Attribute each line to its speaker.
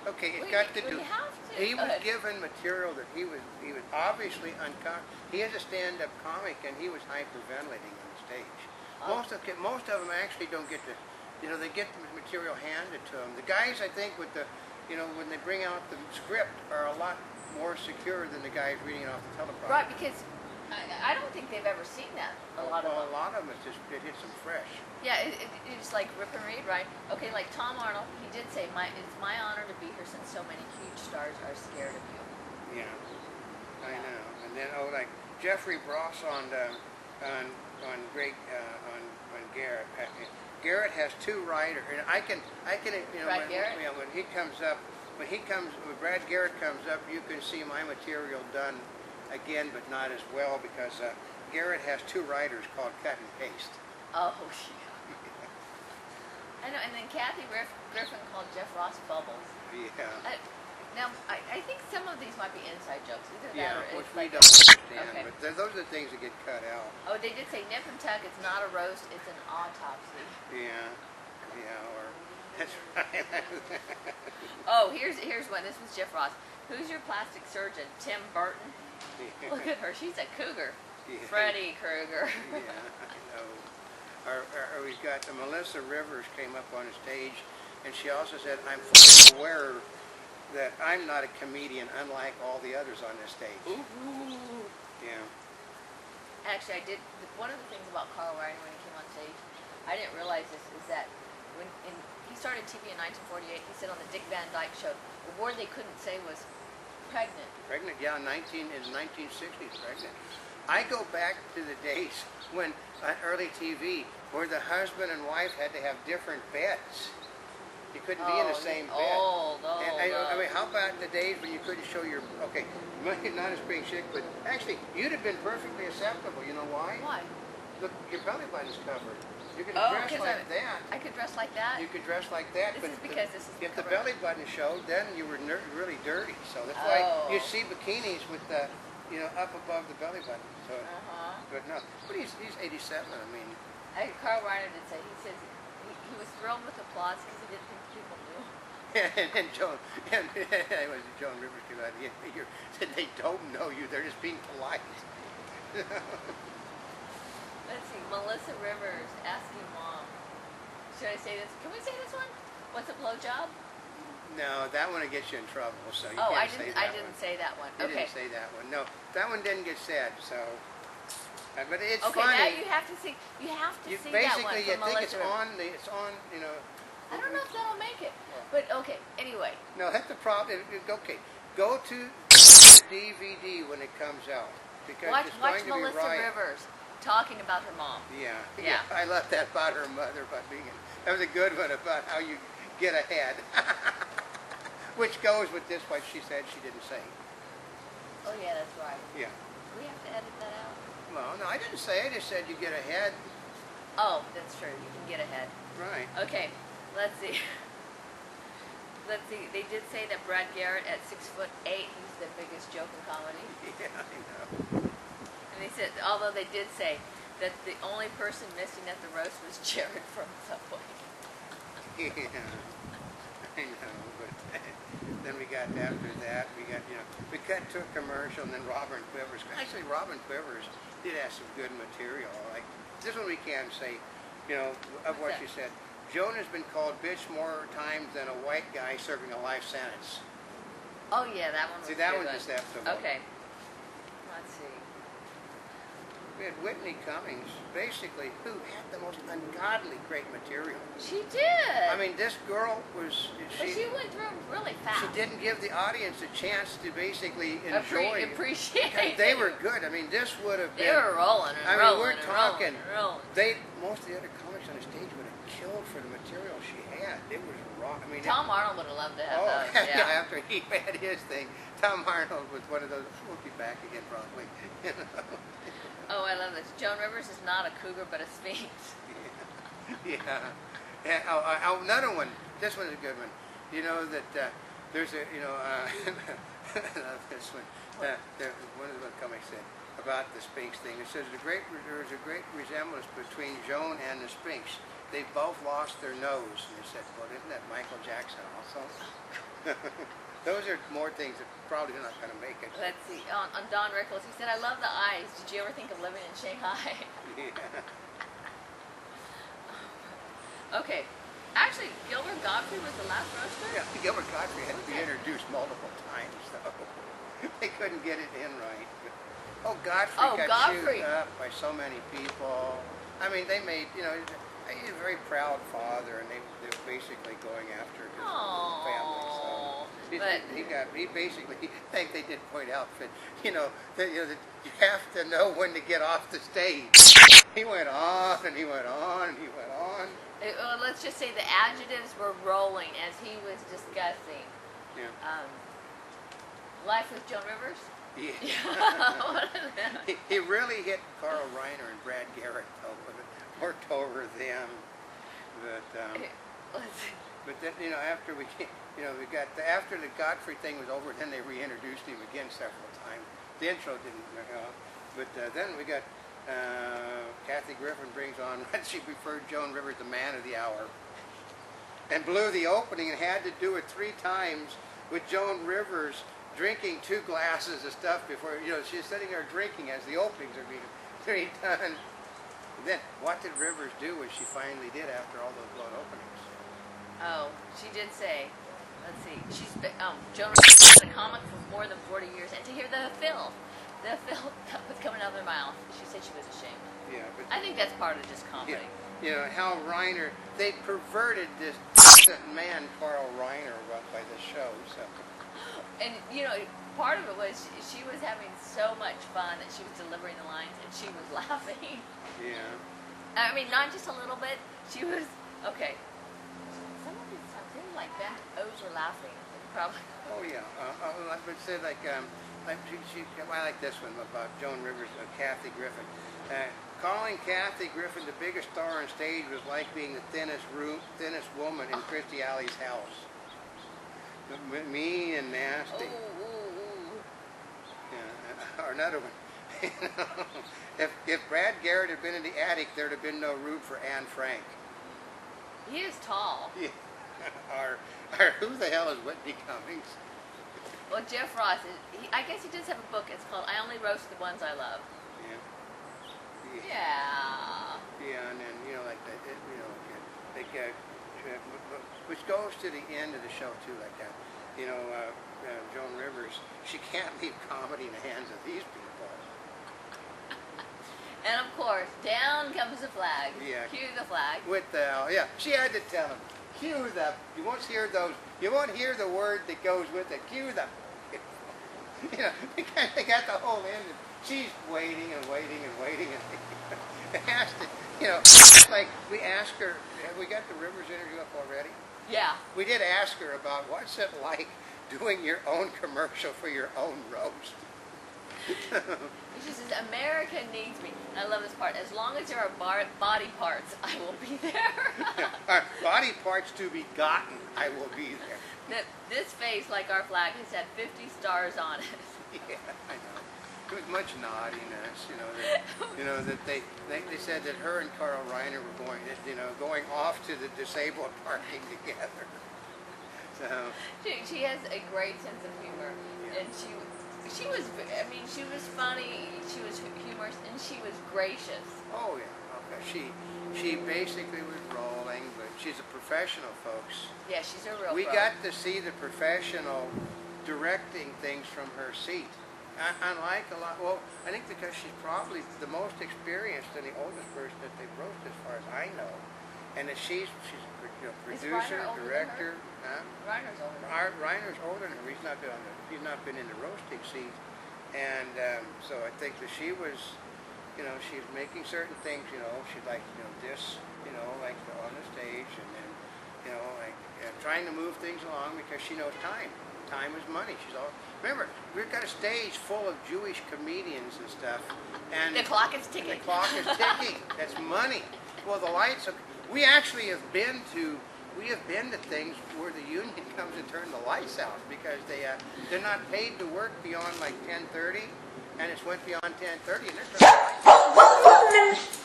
Speaker 1: Okay, it's
Speaker 2: Well,
Speaker 1: got to
Speaker 2: well,
Speaker 1: do.
Speaker 2: you have to.
Speaker 1: He
Speaker 2: Go
Speaker 1: was
Speaker 2: ahead.
Speaker 1: given material that he was obviously uncomfortable. He is a stand-up comic, and he was hyperventilating on stage.
Speaker 2: Oh.
Speaker 1: Most of them actually don't get to, they get the material handed to them. The guys, I think, with the, when they bring out the script, are a lot more secure than the guys reading it off the teleprompter.
Speaker 2: Right, because I don't think they've ever seen that. A lot of them.
Speaker 1: A lot of them, it hits them fresh.
Speaker 2: Yeah, it's like rip and read, right? Okay, like Tom Arnold, he did say, it's my honor to be here since so many huge stars are scared of you.
Speaker 1: Yeah, I know. And then like Jeffrey Bross on Great on Garrett. Garrett has two writers, and I can
Speaker 2: Brad Garrett?
Speaker 1: when Brad Garrett comes up, you can see my material done again, but not as well because Garrett has two writers called cut and paste.
Speaker 2: Oh, yeah. I know, and then Kathy Griffin called Jeff Ross Bubbles.
Speaker 1: Yeah.
Speaker 2: Now, I think some of these might be inside jokes. Either
Speaker 1: Yeah,
Speaker 2: that or
Speaker 1: which
Speaker 2: it's
Speaker 1: we
Speaker 2: like
Speaker 1: don't understand,
Speaker 2: okay.
Speaker 1: but those are the things that get cut out.
Speaker 2: Oh, they did say nip and tuck. It's not a roast. It's an autopsy.
Speaker 1: Yeah, or that's right.
Speaker 2: Oh, here's one. This was Jeff Ross. Who's your plastic surgeon? Tim Burton.
Speaker 1: Yeah.
Speaker 2: Look at her. She's a cougar.
Speaker 1: Yeah.
Speaker 2: Freddy Krueger.
Speaker 1: Yeah, I know. We've got Melissa Rivers came up on the stage, and she also said, "I'm fully aware that I'm not a comedian, unlike all the others on this stage."
Speaker 2: Ooh.
Speaker 1: Yeah.
Speaker 2: Actually, I did. One of the things about Carl Reiner when he came on stage, I didn't realize this, is that he started TV in 1948. He said on the Dick Van Dyke Show, the word they couldn't say was pregnant.
Speaker 1: Pregnant, yeah, in the 1960s, pregnant. I go back to the days when early TV, where the husband and wife had to have different beds. You couldn't be in the same bed. I mean, how about the days when you couldn't show your, not a spring chick, but actually, you'd have been perfectly acceptable. You know why?
Speaker 2: Why?
Speaker 1: Look, your belly button's covered. You could
Speaker 2: Oh,
Speaker 1: dress like that.
Speaker 2: I could dress like that?
Speaker 1: You could dress like that.
Speaker 2: This is because this is
Speaker 1: if the
Speaker 2: correct.
Speaker 1: belly button showed, then you were really dirty. So that's why you see bikinis with the, up above the belly button. So, but no, but he's 87. I mean,
Speaker 2: Carl Reiner did say, he says he was thrilled with applause because he didn't think people knew.
Speaker 1: and Joan Rivers came out here said they don't know you. They're just being polite.
Speaker 2: Let's see, Melissa Rivers asking mom. Should I say this? Can we say this one? What's a blowjob?
Speaker 1: No, that one will get you in trouble. So you
Speaker 2: I
Speaker 1: can't say that
Speaker 2: didn't say that one.
Speaker 1: You
Speaker 2: Okay.
Speaker 1: didn't say that one. No, that one didn't get said. So, but it's
Speaker 2: okay,
Speaker 1: funny.
Speaker 2: now you have to see. You have to see that one
Speaker 1: basically, you
Speaker 2: from
Speaker 1: think
Speaker 2: Melissa Rivers.
Speaker 1: it's on.
Speaker 2: I don't know if that'll make it, but okay. Anyway.
Speaker 1: No, that's the problem. Okay, go to DVD when it comes out because
Speaker 2: Watch
Speaker 1: it's going to
Speaker 2: Melissa
Speaker 1: be right.
Speaker 2: Rivers talking about her mom.
Speaker 1: Yeah.
Speaker 2: Yeah.
Speaker 1: I love that about her mother, that was a good one about how you get ahead. Which goes with this, what she said she didn't say.
Speaker 2: Oh yeah, that's right.
Speaker 1: Yeah.
Speaker 2: We have to edit that out.
Speaker 1: Well, no, I didn't say. I just said you get ahead.
Speaker 2: Oh, that's true. You can get ahead.
Speaker 1: Right.
Speaker 2: Okay, let's see. Let's see. They did say that Brad Garrett at 6'8", he's the biggest joke in comedy.
Speaker 1: Yeah, I know.
Speaker 2: And they said, although they did say that the only person missing at the roast was Jared from Subway.
Speaker 1: Yeah, I know. But then we got after that, we cut to a commercial, and then Robin Quivers. Actually, Robin Quivers did have some good material. Like this one, we can say, of what she said. Joan has been called bitch more times than a white guy serving a life sentence.
Speaker 2: Oh yeah, that one was
Speaker 1: See, that
Speaker 2: good.
Speaker 1: was acceptable.
Speaker 2: Okay. Let's see.
Speaker 1: We had Whitney Cummings, basically, who had the most ungodly great material.
Speaker 2: She did.
Speaker 1: I mean, this girl was...
Speaker 2: But she went through really fast.
Speaker 1: She didn't give the audience a chance to basically enjoy
Speaker 2: appreciate it.
Speaker 1: They were good. I mean, this would have been...
Speaker 2: They were rolling and rolling.
Speaker 1: We're talking...
Speaker 2: Rolling.
Speaker 1: Most of the other comics on the stage would have killed for the material she had. It was raw. I mean,
Speaker 2: Tom Arnold would have loved to have those.
Speaker 1: Yeah, after he had his thing, Tom Arnold was one of those. We'll be back again probably.
Speaker 2: Oh, I love this. Joan Rivers is not a cougar, but a sphinx.
Speaker 1: Yeah. Another one. This one is a good one. You know that there's a. I love this one. One of the comics said about the Sphinx thing. It says there's a great resemblance between Joan and the Sphinx. they both lost their nose. And they said, well, isn't that Michael Jackson also? Those are more things that probably are not going to make it.
Speaker 2: Let's see. On Don Rickles, he said, I love the eyes. Did you ever think of living in Shanghai?
Speaker 1: Yeah.
Speaker 2: Okay. Actually, Gilbert Gottfried was the last roaster?
Speaker 1: Yeah, Gilbert Gottfried had to be introduced multiple times, though. They couldn't get it in right. But, Gottfried got chewed up by so many people. I mean, they made, he's a very proud father, and they're basically going after his family. So he basically, I think they did point out that, that you have to know when to get off the stage. He went on, and he went on, and he went on.
Speaker 2: Let's just say the adjectives were rolling as he was discussing.
Speaker 1: Yeah.
Speaker 2: Life with Joan Rivers?
Speaker 1: Yeah. he really hit Carl Reiner and Brad Garrett, though, but it worked over them. But then, after we got after the Godfrey thing was over, then they reintroduced him again several times. The intro didn't, but then we got Kathy Griffin brings on. She preferred Joan Rivers, the man of the hour, and blew the opening and had to do it 3 times with Joan Rivers drinking 2 glasses of stuff before, she's sitting there drinking as the openings are being done. And then, what did Rivers do when she finally did after all those blown openings?
Speaker 2: Oh, she did say, let's see, Joan Rivers was in comics for more than 40 years, and to hear the filth that was coming out of their mouth, she said she was ashamed.
Speaker 1: Yeah, but
Speaker 2: I think that's part of just comedy.
Speaker 1: Yeah, Hal Reiner, they perverted this man, Carl Reiner, by the show. So.
Speaker 2: And, part of it was she was having so much fun that she was delivering the lines and she was laughing.
Speaker 1: Yeah.
Speaker 2: I mean, not just a little bit. She was, okay. Some of these times, they were like bent over laughing. Probably.
Speaker 1: Oh, yeah. I would say, I like this one about Joan Rivers, Kathy Griffin. Calling Kathy Griffin the biggest star on stage was like being the thinnest woman in Christy Alley's house. Mean and nasty. Yeah. Or another one. If Brad Garrett had been in the attic, there'd have been no room for Anne Frank.
Speaker 2: He is tall.
Speaker 1: Yeah. Or who the hell is Whitney Cummings?
Speaker 2: Well, Jeff Ross, I guess he does have a book. It's called I Only Roast the Ones I Love. Yeah.
Speaker 1: Yeah, and then, which goes to the end of the show, too, like that. Joan Rivers, she can't leave comedy in the hands of these people.
Speaker 2: And, of course, down comes the flag.
Speaker 1: Yeah.
Speaker 2: Cue the flag.
Speaker 1: She had to tell him, cue the, you won't hear the word that goes with it, cue the, they got the whole end. She's waiting and waiting and waiting, and it has to, like we asked her, have we got the Rivers interview up already?
Speaker 2: Yeah.
Speaker 1: We did ask her about what's it like doing your own commercial for your own roast.
Speaker 2: She says, America needs me. And I love this part. As long as there are body parts, I will be there.
Speaker 1: Body parts to be gotten, I will be there.
Speaker 2: This face, like our flag, has had 50 stars on it.
Speaker 1: Yeah, I know. There was much naughtiness, that they said that her and Carl Reiner were going off to the disabled parking together. So
Speaker 2: she has a great sense of humor, and she was funny, she was humorous, and she was gracious.
Speaker 1: Oh yeah, okay. She basically was rolling, but she's a professional, folks.
Speaker 2: Yeah, she's a real.
Speaker 1: We got to see the professional directing things from her seat. Unlike a lot, I think because she's probably the most experienced and the oldest person that they've roasted, as far as I know, and that she's producer, director.
Speaker 2: Reiner's older.
Speaker 1: Reiner's older than her. He's not been in the roasting seat, and so I think that she was, she's making certain things. She'd like this, like on the stage, and then trying to move things along because she knows time. Time is money. Remember, we've got a stage full of Jewish comedians and stuff, and
Speaker 2: the clock is ticking.
Speaker 1: The clock is ticking. That's money. Well, the lights. We actually have been to things where the union comes and turns the lights out because they're not paid to work beyond like 10:30, and it's went beyond 10:30, and they're turning the lights out.